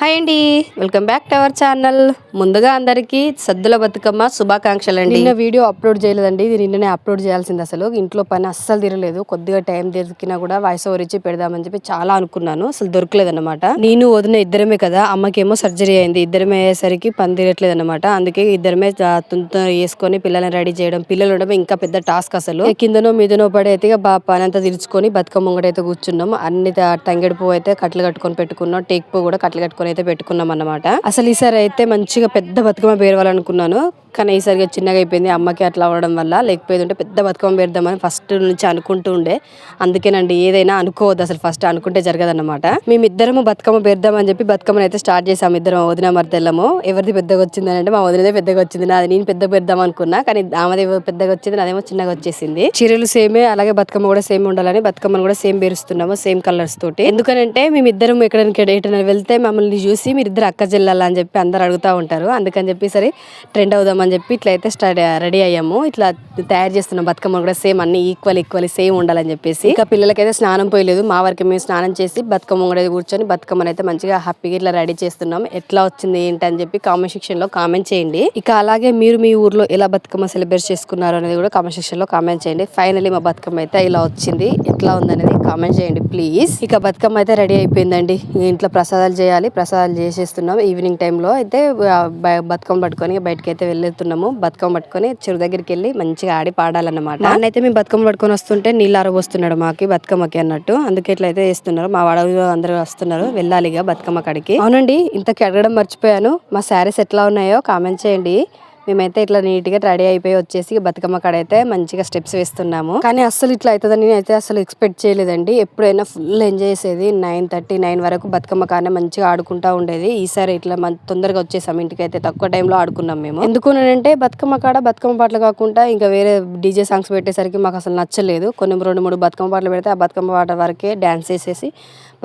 Hi అండి, welcome back to our channel. ముందుగా అందరికీ సద్దుల బతుకమ్మ శుభాకాంక్షలు అండి. నిన్న వీడియో అప్లోడ్ చేయలేదండి, ఇది నిన్ననే అప్లోడ్ చేయాల్సింది. అసలు ఇంట్లో పని అస్సలు తిరగలేదు. కొద్దిగా టైం దొరికినా కూడా వాయిస్ ఓవర్ ఇచ్చి పెడదామని చెప్పి చాలా అనుకున్నాను, అసలు దొరకలేదన్నమాట. నేను వదిన ఇద్దరమే కదా, అమ్మకేమో సర్జరీ అయింది. ఇద్దరమే అయ్యేసరికి పని తిరగట్లేదు అనమాట. అందుకే ఇద్దరమే తుంత వేసుకొని పిల్లల్ని రెడీ చేయడం, పిల్లలు ఉండడం ఇంకా పెద్ద టాస్క్. అసలు కిందనో మీదనో పడైతే పని అంతా తీర్చుకొని బతుకమ్మ ముంగడైతే కూర్చున్నాం. అన్ని తంగెడు పువ్వు అయితే కట్లు కట్టుకొని పెట్టుకున్నాం, టేక్ పువ్వు కూడా కట్లు కట్టుకొని అయితే పెట్టుకున్నాం అన్నమాట. అసలు ఈసారి అయితే మంచిగా పెద్ద బతుకమ్మ పేరవాలనుకున్నాను, కానీ ఈసారిగా చిన్నగా అయిపోయింది. అమ్మకి అట్లా అవడం వల్ల, లేకపోతే పెద్ద బతుకమ్మ పేరుదామని ఫస్ట్ నుంచి అనుకుంటూ ఉండే. అందుకేనండి, ఏదైనా అనుకోవద్దు అసలు, ఫస్ట్ అనుకుంటే జరగదన్నమాట. మేమిద్దరము బతుకమ్మ పేరుదామని చెప్పి బతుకమ్మని అయితే స్టార్ట్ చేసాము. ఇద్దరం వదిన మర్దెల్లము. ఎవరిది పెద్దగా వచ్చిందని అంటే మా వదినదే పెద్దగా వచ్చింది. నాది నేను పెద్ద పెడదాం అనుకున్నా, కానీ ఆమెది పెద్దగా వచ్చింది, నాదేమో చిన్నగా వచ్చేసింది. చీరలు సేమే, అలాగే బతుకమ్మ కూడా సేమ్ ఉండాలని బతుకమ్మను కూడా సేమ్ పేరుస్తున్నాము, సేమ్ కలర్స్ తోటి. ఎందుకంటే మేమిద్దరం ఎక్కడైనా వెళ్తే మమ్మల్ని చూసి మీరిద్దరు అక్క చెల్లెలా అని చెప్పి అందరు అడుగుతూ ఉంటారు. అందుకని చెప్పి సరే ట్రెండ్ అవుదామని చెప్పి ఇట్లా అయితే రెడీ అయ్యాము. ఇట్లా తయారు చేస్తున్నాం బతుకమ్మ కూడా సేమ్ అన్ని ఈక్వల్ సేమ్ ఉండాలని చెప్పేసి. ఇంకా పిల్లలకైతే స్నానం పోయలేదు, మా వరకు మేము స్నానం చేసి బతుకమ్మ కూడా కూర్చొని బతుకమ్మని అయితే మంచిగా హ్యాపీగా ఇట్లా రెడీ చేస్తున్నాం. ఎట్లా వచ్చింది ఏంటి అని చెప్పి కామెంట్ సెక్షన్ లో కామెంట్ చేయండి. ఇక అలాగే మీరు మీ ఊర్లో ఎలా బతుకమ్మ సెలబ్రేట్ చేసుకున్నారు అనేది కూడా కామెంట్ సెక్షన్ లో కామెంట్ చేయండి. ఫైనలీ మా బతుకమ్మ అయితే ఇలా వచ్చింది, ఎట్లా ఉందనేది కామెంట్ చేయండి ప్లీజ్. ఇక బతుకమ్మ అయితే రెడీ అయిపోయిందండి. ఇంట్లో ప్రసాదాలు చేయాలి, ప్రసాదాలు చేసేస్తున్నాం. ఈవినింగ్ టైంలో అయితే బతుకమ్మ పట్టుకొని బయటకి అయితే వెళ్ళేస్తున్నాము. బతుకమ్మ పట్టుకొని చెరువు దగ్గరికి వెళ్ళి మంచిగా ఆడి పాడాలన్నమాట. నాన్నైతే మేము బతుకమ్మ పట్టుకొని వస్తుంటే నీళ్ళు ఆరబోస్తున్నాడు మాకి బతుకమ్మకి అన్నట్టు. అందుకే ఇట్లా అయితే వేస్తున్నారు. మా వాడలో అందరూ వస్తున్నారు, వెళ్ళాలిగా బతుకమ్మ కాడికి. అవునండి, ఇంతకి అడగడం మర్చిపోయాను, మా శారీస్ ఎట్లా ఉన్నాయో కామెంట్ చేయండి. మేమైతే ఇట్లా నీట్ గా రెడీ అయిపోయి వచ్చేసి బతుకమ్మ కాడ అయితే మంచిగా స్టెప్స్ వేస్తున్నాము. కానీ అస్సలు ఇట్లా అవుతుందని నేనైతే అసలు ఎక్స్పెక్ట్ చేయలేదండి. ఎప్పుడైనా ఫుల్ ఎంజాయ్ చేసేది. 9:30 వరకు బతుకమ్మ కాడనే మంచిగా ఆడుకుంటా ఉండేది. ఈసారి ఇట్లా తొందరగా వచ్చేసాం ఇంటికి, అయితే తక్కువ టైంలో ఆడుకున్నాం మేము. ఎందుకునంటే బతుకమ్మ కాడ బతుకమ్మ పాటలు కాకుండా ఇంకా వేరే డీజే సాంగ్స్ పెట్టేసరికి మాకు అసలు నచ్చలేదు. కొన్ని 2-3 బతుకమ్మ పాటలు పెడితే ఆ బతుకమ్మ పాట వరకే డాన్స్ చేసేసి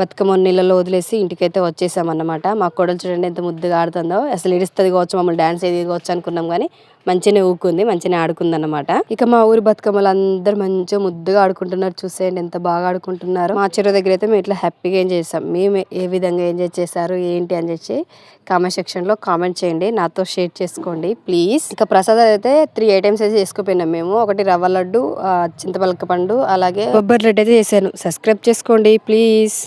బతుకమ్మ నీళ్ళలో వదిలేసి ఇంటికైతే వచ్చేసామన్నమాట. మా కోడలు చూడండి ఎంత ముద్దుగా ఆడుతుందో. అసలు ఇడుస్తుంది కావచ్చు, మమ్మల్ని డాన్స్ ఏది కావచ్చు అనుకున్నాం, కానీ మంచిగానే ఊకుంది, మంచిగానే ఆడుకుందన్నమాట. ఇక మా ఊరి బతుకమ్మలు అందరూ మంచిగా ముద్దుగా ఆడుకుంటున్నారు. చూసేయండి ఎంత బాగా ఆడుకుంటున్నారు. మా చెరువు దగ్గర అయితే మేము ఇట్లా హ్యాపీగా ఎంజాయ్ చేసాం. మేము ఏ విధంగా ఎంజాయ్ చేశారు ఏంటి అని చెప్పి కామెంట్ సెక్షన్ లో కామెంట్ చేయండి, నాతో షేర్ చేసుకోండి ప్లీజ్. ఇక ప్రసాదాలు అయితే 3 ఐటమ్స్ అయితే చేసుకుపోయినాం మేము. ఒకటి రవ్వ లడ్డు, చింతపలక పండు, అలాగే కొబ్బరి లడ్డు అయితే చేశాను. సబ్స్క్రైబ్ చేసుకోండి ప్లీజ్.